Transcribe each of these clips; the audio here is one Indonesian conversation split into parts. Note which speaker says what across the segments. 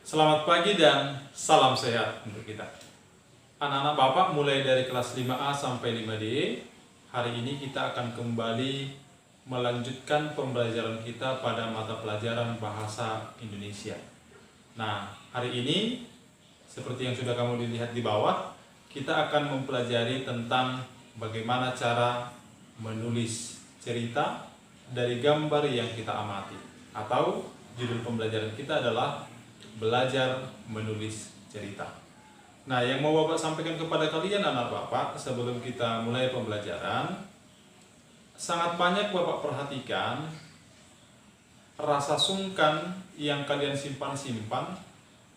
Speaker 1: Selamat pagi dan salam sehat untuk kita. Anak-anak Bapak mulai dari kelas 5A sampai 5D, hari ini kita akan kembali melanjutkan pembelajaran kita pada mata pelajaran Bahasa Indonesia. Nah, hari ini seperti yang sudah kamu lihat di bawah, kita akan mempelajari tentang bagaimana cara menulis cerita dari gambar yang kita amati. Atau judul pembelajaran kita adalah belajar menulis cerita. Nah, yang mau Bapak sampaikan kepada kalian anak Bapak sebelum kita mulai pembelajaran, sangat banyak Bapak perhatikan rasa sungkan yang kalian simpan-simpan,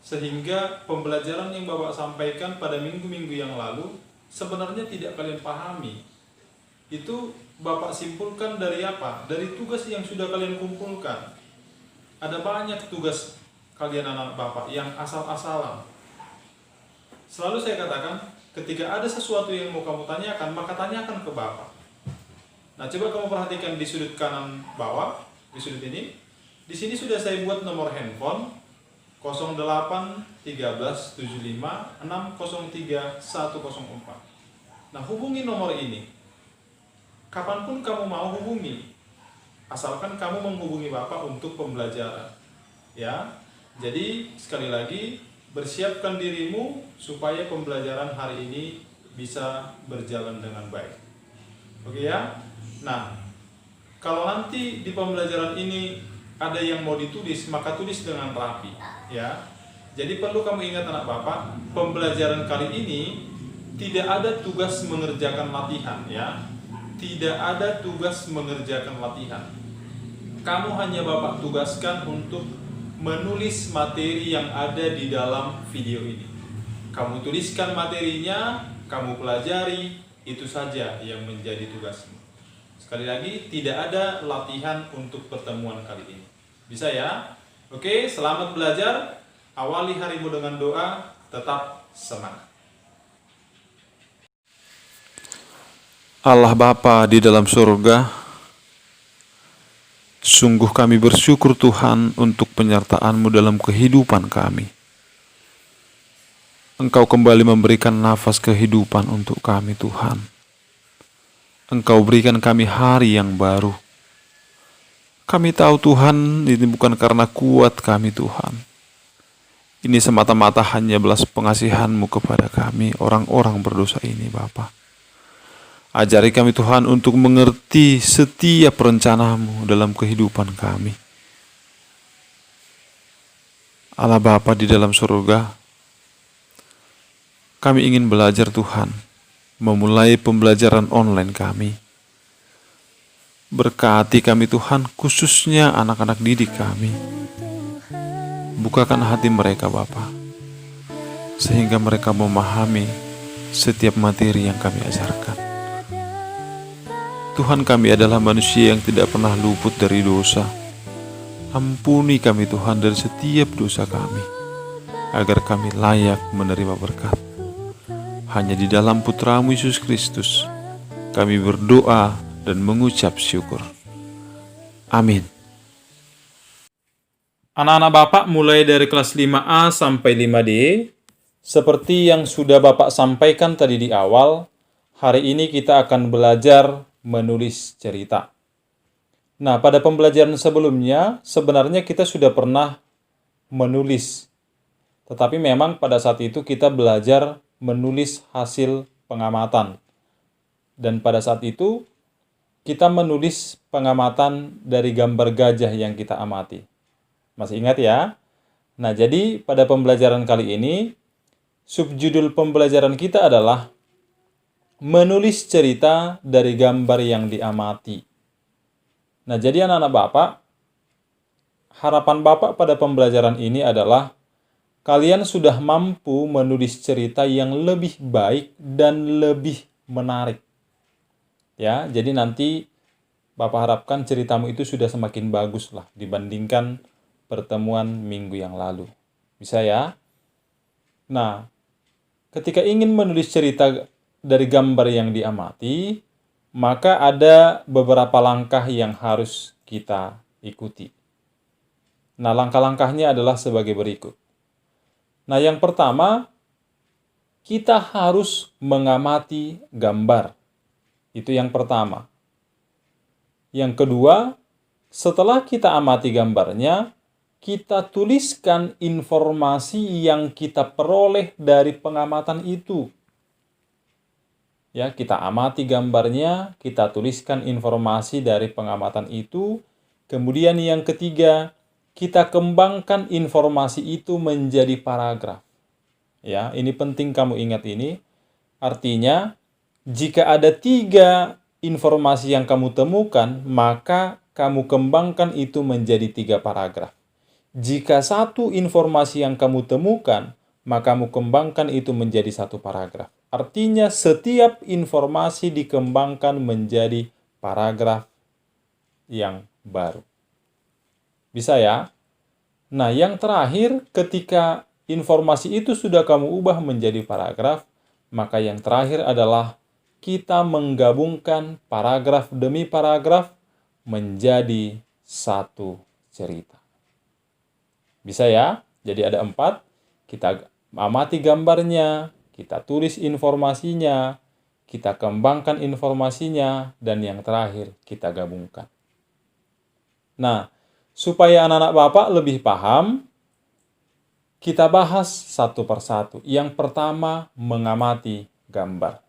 Speaker 1: sehingga pembelajaran yang Bapak sampaikan pada minggu-minggu yang lalu sebenarnya tidak kalian pahami. Itu Bapak simpulkan dari apa? Dari tugas yang sudah kalian kumpulkan. Ada banyak tugas kalian anak Bapak yang asal-asalan. Selalu saya katakan, ketika ada sesuatu yang mau kamu tanyakan, maka tanyakan ke Bapak. Nah, coba kamu perhatikan di sudut kanan bawah, di sudut ini. Di sini sudah saya buat nomor handphone 08 13 75 603 104. Nah, hubungi nomor ini. Kapanpun kamu mau hubungi, asalkan kamu menghubungi Bapak untuk pembelajaran. Ya. Jadi sekali lagi, bersiapkan dirimu supaya pembelajaran hari ini bisa berjalan dengan baik. Oke ya? Nah, kalau nanti di pembelajaran ini ada yang mau ditulis, maka tulis dengan rapi, ya. Jadi perlu kamu ingat anak Bapak, pembelajaran kali ini tidak ada tugas mengerjakan latihan, ya. Tidak ada tugas mengerjakan latihan. Kamu hanya Bapak tugaskan untuk menulis materi yang ada di dalam video ini. Kamu tuliskan materinya, kamu pelajari, itu saja yang menjadi tugasmu. Sekali lagi, tidak ada latihan untuk pertemuan kali ini. Bisa ya? Oke, selamat belajar. Awali harimu dengan doa, tetap semangat.
Speaker 2: Allah Bapa di dalam surga, sungguh kami bersyukur Tuhan untuk penyertaan-Mu dalam kehidupan kami. Engkau kembali memberikan nafas kehidupan untuk kami Tuhan. Engkau berikan kami hari yang baru. Kami tahu Tuhan, ini bukan karena kuat kami Tuhan. Ini semata-mata hanya belas pengasihan-Mu kepada kami, orang-orang berdosa ini Bapa. Ajari kami Tuhan untuk mengerti setiap rencana-Mu dalam kehidupan kami. Allah Bapa di dalam surga, kami ingin belajar Tuhan, memulai pembelajaran online kami. Berkati kami Tuhan, khususnya anak-anak didik kami. Bukakan hati mereka Bapa, sehingga mereka memahami setiap materi yang kami ajarkan. Tuhan, kami adalah manusia yang tidak pernah luput dari dosa. Ampuni kami Tuhan dari setiap dosa kami, agar kami layak menerima berkat. Hanya di dalam Putra-Mu Yesus Kristus, kami berdoa dan mengucap syukur. Amin.
Speaker 1: Anak-anak Bapak mulai dari kelas 5A sampai 5D, seperti yang sudah Bapak sampaikan tadi di awal, hari ini kita akan belajar menulis cerita. Nah, pada pembelajaran sebelumnya, sebenarnya kita sudah pernah menulis. Tetapi memang pada saat itu kita belajar menulis hasil pengamatan. Dan pada saat itu, kita menulis pengamatan dari gambar gajah yang kita amati. Masih ingat ya? Nah, jadi pada pembelajaran kali ini, subjudul pembelajaran kita adalah menulis cerita dari gambar yang diamati. Nah, jadi anak-anak Bapak, harapan Bapak pada pembelajaran ini adalah kalian sudah mampu menulis cerita yang lebih baik dan lebih menarik. Ya, jadi nanti Bapak harapkan ceritamu itu sudah semakin bagus lah dibandingkan pertemuan minggu yang lalu. Bisa ya? Nah, ketika ingin menulis cerita dari gambar yang diamati, maka ada beberapa langkah yang harus kita ikuti. Nah, langkah-langkahnya adalah sebagai berikut. Nah, yang pertama, kita harus mengamati gambar. Itu yang pertama. Yang kedua, setelah kita amati gambarnya, kita tuliskan informasi yang kita peroleh dari pengamatan itu. Ya, kita amati gambarnya, kita tuliskan informasi dari pengamatan itu. Kemudian yang ketiga, kita kembangkan informasi itu menjadi paragraf. Ya, ini penting kamu ingat ini. Artinya, jika ada 3 informasi yang kamu temukan, maka kamu kembangkan itu menjadi 3 paragraf. Jika 1 informasi yang kamu temukan, maka kamu kembangkan itu menjadi 1 paragraf. Artinya setiap informasi dikembangkan menjadi paragraf yang baru. Bisa ya? Nah, yang terakhir, ketika informasi itu sudah kamu ubah menjadi paragraf, maka yang terakhir adalah kita menggabungkan paragraf demi paragraf menjadi satu cerita. Bisa ya? Jadi ada 4, kita amati gambarnya, kita tulis informasinya, kita kembangkan informasinya, dan yang terakhir kita gabungkan. Nah, supaya anak-anak Bapak lebih paham, kita bahas satu persatu. Yang pertama, mengamati gambar.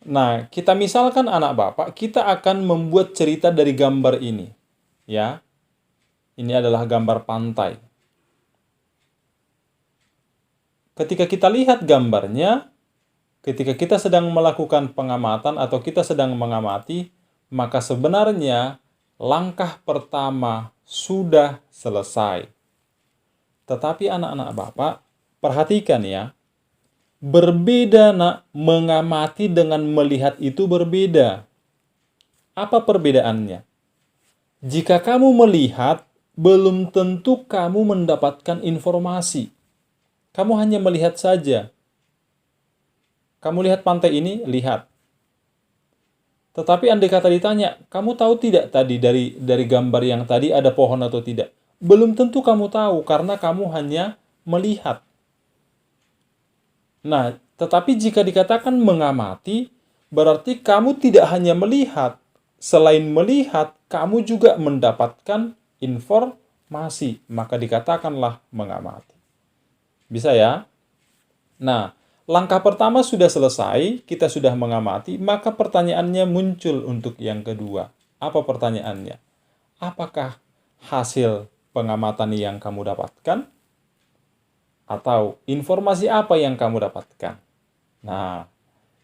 Speaker 1: Nah, kita misalkan anak Bapak, kita akan membuat cerita dari gambar ini. Ya, ini adalah gambar pantai. Ketika kita lihat gambarnya, ketika kita sedang melakukan pengamatan atau kita sedang mengamati, maka sebenarnya langkah pertama sudah selesai. Tetapi anak-anak Bapak, perhatikan ya, berbeda nak, mengamati dengan melihat itu berbeda. Apa perbedaannya? Jika kamu melihat, belum tentu kamu mendapatkan informasi. Kamu hanya melihat saja. Kamu lihat pantai ini, lihat. Tetapi andai kata ditanya, kamu tahu tidak tadi dari gambar yang tadi ada pohon atau tidak? Belum tentu kamu tahu karena kamu hanya melihat. Nah, tetapi jika dikatakan mengamati, berarti kamu tidak hanya melihat. Selain melihat, kamu juga mendapatkan informasi. Maka dikatakanlah mengamati. Bisa ya? Nah, langkah pertama sudah selesai, kita sudah mengamati, maka pertanyaannya muncul untuk yang kedua. Apa pertanyaannya? Apakah hasil pengamatan yang kamu dapatkan? Atau informasi apa yang kamu dapatkan? Nah,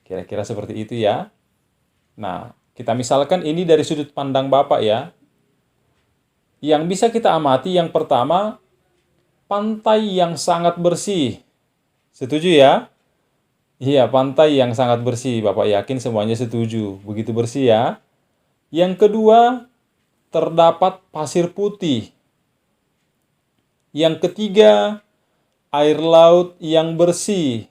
Speaker 1: kira-kira seperti itu ya. Nah, kita misalkan ini dari sudut pandang Bapak ya. Yang bisa kita amati yang pertama, pantai yang sangat bersih. Setuju ya? Iya, pantai yang sangat bersih. Bapak yakin semuanya setuju. Begitu bersih ya. Yang kedua, terdapat pasir putih. Yang ketiga, air laut yang bersih.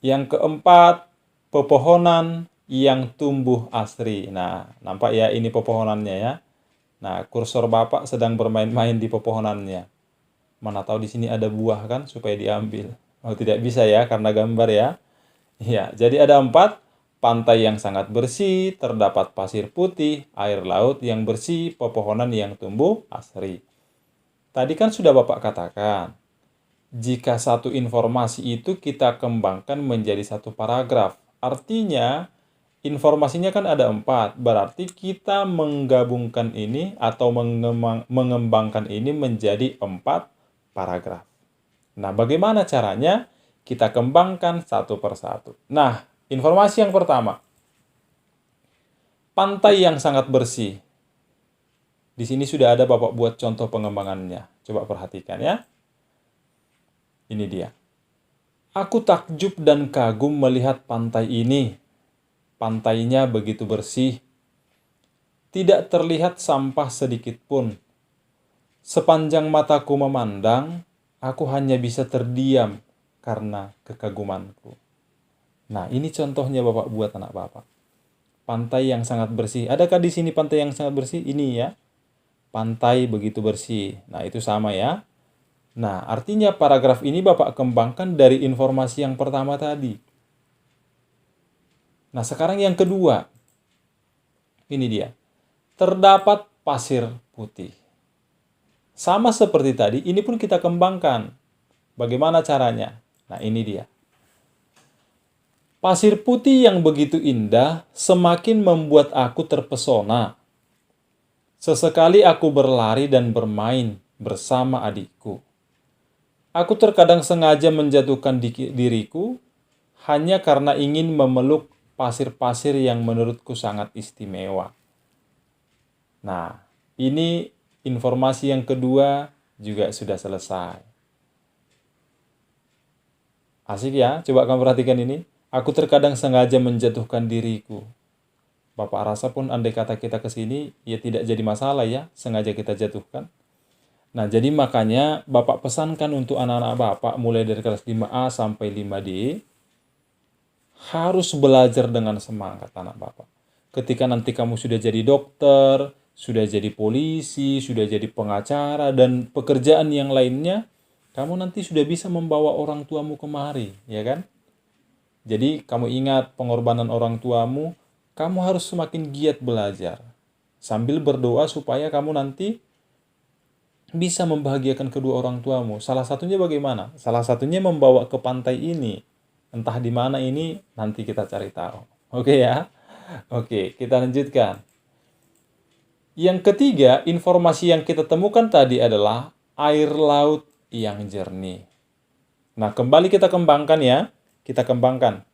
Speaker 1: Yang keempat, pepohonan yang tumbuh asri. Nah, nampak ya ini pepohonannya ya. Nah, kursor Bapak sedang bermain-main di pepohonannya. Mana tahu di sini ada buah kan supaya diambil. Oh, tidak bisa ya karena gambar ya. Ya, jadi ada 4, pantai yang sangat bersih, terdapat pasir putih, air laut yang bersih, pepohonan yang tumbuh asri. Tadi kan sudah Bapak katakan, jika satu informasi itu kita kembangkan menjadi satu paragraf. Artinya, informasinya kan ada 4, berarti kita menggabungkan ini atau mengembangkan ini menjadi 4 paragraf. Nah, bagaimana caranya? Kita kembangkan satu persatu. Nah, informasi yang pertama. Pantai yang sangat bersih. Di sini sudah ada Bapak buat contoh pengembangannya. Coba perhatikan ya. Ini dia. Aku takjub dan kagum melihat pantai ini. Pantainya begitu bersih. Tidak terlihat sampah sedikit pun. Sepanjang mataku memandang, aku hanya bisa terdiam karena kekagumanku. Nah, ini contohnya Bapak buat anak Bapak. Pantai yang sangat bersih. Adakah di sini pantai yang sangat bersih? Ini ya. pantai begitu bersih. Nah, itu sama ya. Nah, artinya paragraf ini Bapak kembangkan dari informasi yang pertama tadi. Nah, sekarang yang kedua. Ini dia. Terdapat pasir putih. Sama seperti tadi, ini pun kita kembangkan. Bagaimana caranya? Nah, ini dia. Pasir putih yang begitu indah semakin membuat aku terpesona. Sesekali aku berlari dan bermain bersama adikku. Aku terkadang sengaja menjatuhkan diriku hanya karena ingin memeluk pasir-pasir yang menurutku sangat istimewa. Nah, ini informasi yang kedua juga sudah selesai. Asik ya, coba kamu perhatikan ini. Aku terkadang sengaja menjatuhkan diriku. Bapak rasa pun andai kata kita ke sini, ya tidak jadi masalah ya, sengaja kita jatuhkan. Nah, jadi makanya Bapak pesankan untuk anak-anak Bapak mulai dari kelas 5A sampai 5D, harus belajar dengan semangat anak Bapak. Ketika nanti kamu sudah jadi dokter, sudah jadi polisi, sudah jadi pengacara, dan pekerjaan yang lainnya, kamu nanti sudah bisa membawa orang tuamu kemari, ya kan? Jadi kamu ingat pengorbanan orang tuamu, kamu harus semakin giat belajar. Sambil berdoa supaya kamu nanti bisa membahagiakan kedua orang tuamu. Salah satunya bagaimana? Salah satunya membawa ke pantai ini. Entah di mana ini, nanti kita cari tahu. Oke ya? Oke, kita lanjutkan. Yang ketiga, informasi yang kita temukan tadi adalah air laut yang jernih. Nah, kembali kita kembangkan ya. Kita kembangkan.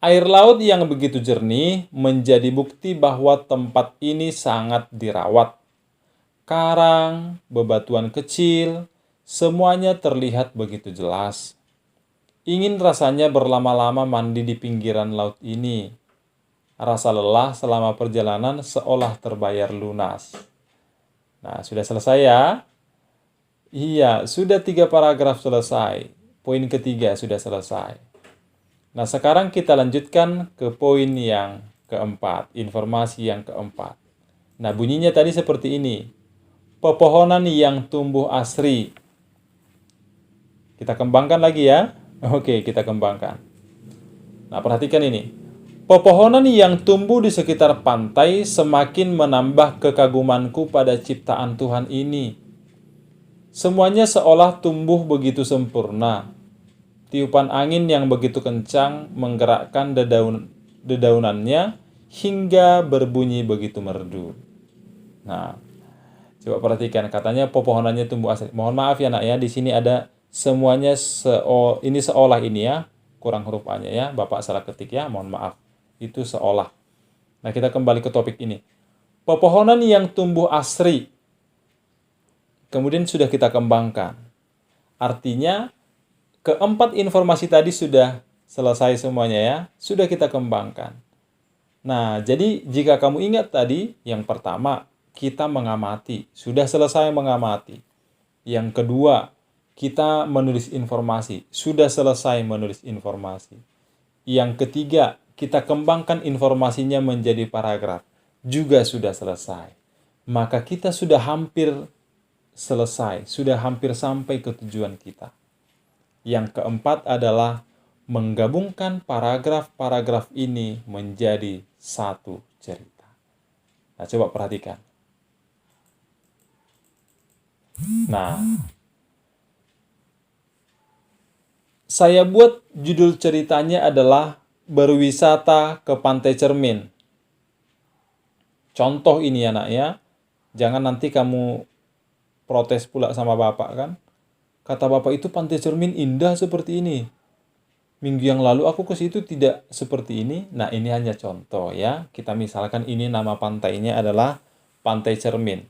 Speaker 1: Air laut yang begitu jernih menjadi bukti bahwa tempat ini sangat dirawat. Karang, bebatuan kecil, semuanya terlihat begitu jelas. Ingin rasanya berlama-lama mandi di pinggiran laut ini. Rasa lelah selama perjalanan seolah terbayar lunas. Nah, sudah selesai ya? Iya, sudah 3 paragraf selesai. Poin ketiga sudah selesai. Nah, sekarang kita lanjutkan ke poin yang keempat, informasi yang keempat. Nah, bunyinya tadi seperti ini. Pepohonan yang tumbuh asri. Kita kembangkan lagi ya. Oke, kita kembangkan. Nah, perhatikan ini. Pepohonan yang tumbuh di sekitar pantai semakin menambah kekagumanku pada ciptaan Tuhan ini. Semuanya seolah tumbuh begitu sempurna. Tiupan angin yang begitu kencang menggerakkan dedaunannya hingga berbunyi begitu merdu. Nah, coba perhatikan, katanya pepohonannya tumbuh asri. Mohon maaf ya nak ya, di sini ada semuanya ini seolah ini ya, kurang huruf A-nya ya, Bapak salah ketik ya, mohon maaf. Itu seolah. Nah, kita kembali ke topik ini. Pepohonan yang tumbuh asri. Kemudian sudah kita kembangkan. Artinya, keempat informasi tadi sudah selesai semuanya ya. Sudah kita kembangkan. Nah, jadi jika kamu ingat tadi, yang pertama, kita mengamati. Sudah selesai mengamati. Yang kedua, kita menulis informasi. Sudah selesai menulis informasi. Yang ketiga, kita kembangkan informasinya menjadi paragraf. Juga sudah selesai. Maka kita sudah hampir selesai. Sudah hampir sampai ke tujuan kita. Yang keempat adalah menggabungkan paragraf-paragraf ini menjadi satu cerita. Nah, coba perhatikan. Nah, saya buat judul ceritanya adalah berwisata ke Pantai Cermin. Contoh ini ya nak ya. Jangan nanti kamu protes pula sama Bapak kan. Kata Bapak itu Pantai Cermin indah seperti ini. Minggu yang lalu aku ke situ tidak seperti ini. Nah, ini hanya contoh ya. Kita misalkan ini nama pantainya adalah Pantai Cermin.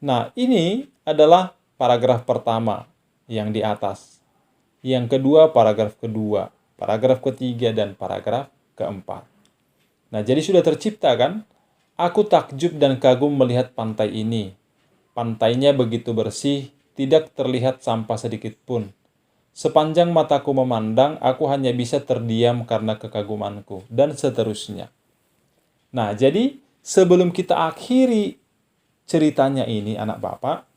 Speaker 1: Nah, ini adalah paragraf pertama yang di atas. Yang kedua, paragraf kedua. Paragraf ketiga dan paragraf keempat. Nah, jadi sudah tercipta kan? Aku takjub dan kagum melihat pantai ini. Pantainya begitu bersih, tidak terlihat sampah sedikit pun. Sepanjang mataku memandang, aku hanya bisa terdiam karena kekagumanku, dan seterusnya. Nah, jadi sebelum kita akhiri ceritanya ini, anak Bapak,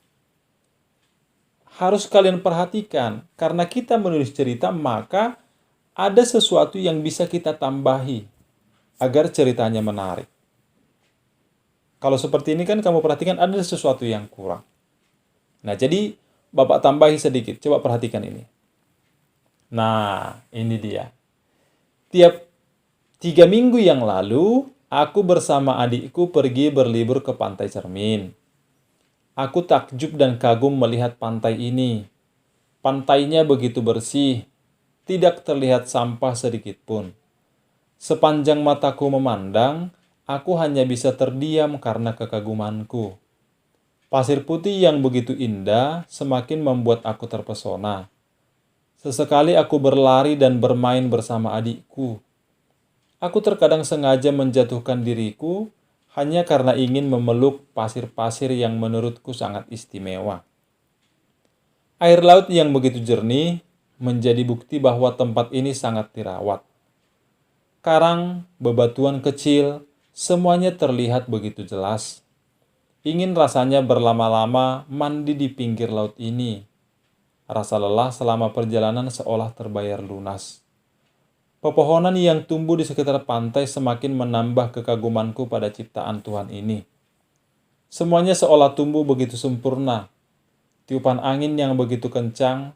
Speaker 1: harus kalian perhatikan. Karena kita menulis cerita, maka ada sesuatu yang bisa kita tambahi agar ceritanya menarik. Kalau seperti ini kan kamu perhatikan ada sesuatu yang kurang. Nah, jadi Bapak tambahi sedikit. Coba perhatikan ini. Nah, ini dia. Tiap 3 minggu yang lalu, aku bersama adikku pergi berlibur ke Pantai Cermin. Aku takjub dan kagum melihat pantai ini. Pantainya begitu bersih, tidak terlihat sampah sedikit pun. Sepanjang mataku memandang, aku hanya bisa terdiam karena kekagumanku. Pasir putih yang begitu indah semakin membuat aku terpesona. Sesekali aku berlari dan bermain bersama adikku. Aku terkadang sengaja menjatuhkan diriku hanya karena ingin memeluk pasir-pasir yang menurutku sangat istimewa. Air laut yang begitu jernih menjadi bukti bahwa tempat ini sangat dirawat. Karang, bebatuan kecil, semuanya terlihat begitu jelas. Ingin rasanya berlama-lama mandi di pinggir laut ini. Rasa lelah selama perjalanan seolah terbayar lunas. Pepohonan yang tumbuh di sekitar pantai semakin menambah kekagumanku pada ciptaan Tuhan ini. Semuanya seolah tumbuh begitu sempurna. Tiupan angin yang begitu kencang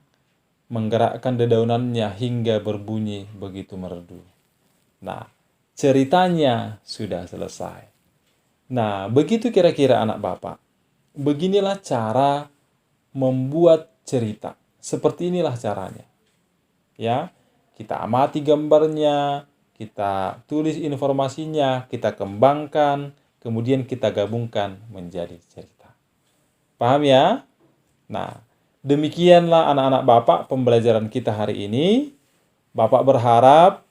Speaker 1: menggerakkan dedaunannya hingga berbunyi begitu merdu. Nah, ceritanya sudah selesai. Nah, begitu kira-kira anak Bapak. Beginilah cara membuat cerita. Seperti inilah caranya. Ya, kita amati gambarnya, kita tulis informasinya, kita kembangkan, kemudian kita gabungkan menjadi cerita. Paham ya? Nah, demikianlah anak-anak Bapak pembelajaran kita hari ini. Bapak berharap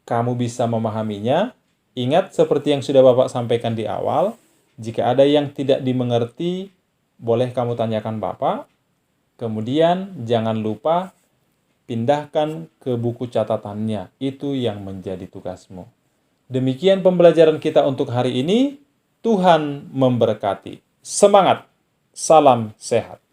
Speaker 1: kamu bisa memahaminya. Ingat seperti yang sudah Bapak sampaikan di awal, jika ada yang tidak dimengerti, boleh kamu tanyakan Bapak. Kemudian jangan lupa pindahkan ke buku catatannya. Itu yang menjadi tugasmu. Demikian pembelajaran kita untuk hari ini. Tuhan memberkati. Semangat. Salam sehat.